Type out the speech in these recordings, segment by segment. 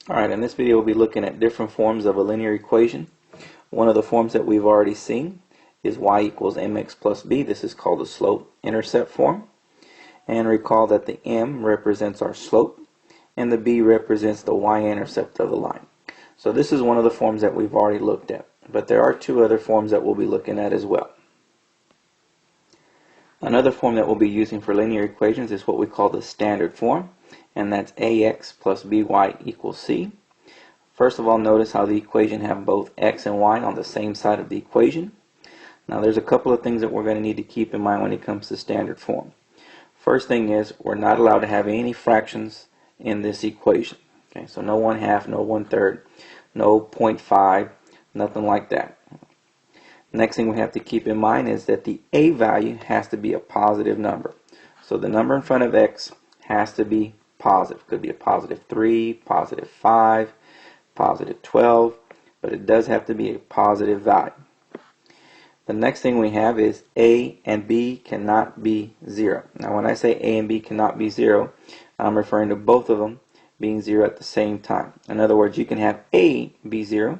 Alright, in this video we'll be looking at different forms of a linear equation. One of the forms that we've already seen is y equals mx plus b. This is called the slope-intercept form. And recall that the m represents our slope and the b represents the y-intercept of the line. So this is one of the forms that we've already looked at. But there are two other forms that we'll be looking at as well. Another form that we'll be using for linear equations is what we call the standard form, and that's ax plus by equals c. First of all, notice how the equation have both x and y on the same side of the equation. Now there's a couple of things that we're going to need to keep in mind when it comes to standard form. First thing is we're not allowed to have any fractions in this equation. Okay, so no 1/2, no 1/3, no 0.5, nothing like that. Next thing we have to keep in mind is that the a value has to be a positive number. So the number in front of x has to be positive. Could be a positive 3, positive 5, positive 12, but it does have to be a positive value. The next thing we have is a and b cannot be 0. Now when I say a and b cannot be 0, I'm referring to both of them being 0 at the same time. In other words, you can have a be 0,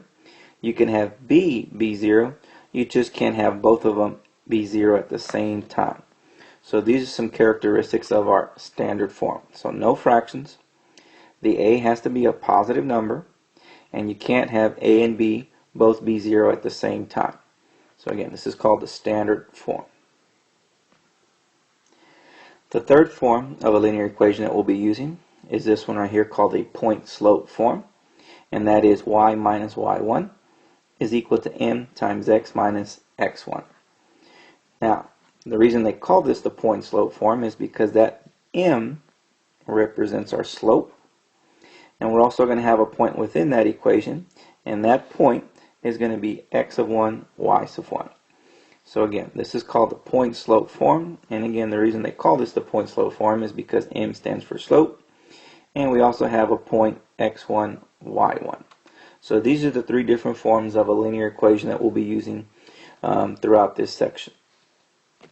you can have b be 0, you just can't have both of them be 0 at the same time. So these are some characteristics of our standard form. So no fractions, the a has to be a positive number, and you can't have a and b both be 0 at the same time. So again, this is called the standard form. The third form of a linear equation that we'll be using is this one right here called the point-slope form, and that is y minus y1 is equal to m times x minus x1. Now, the reason they call this the point-slope form is because that m represents our slope, and we're also going to have a point within that equation, and that point is going to be x of 1, y sub 1. So again, this is called the point-slope form, and again, the reason they call this the point-slope form is because m stands for slope, and we also have a point x1, y1. So these are the three different forms of a linear equation that we'll be using throughout this section.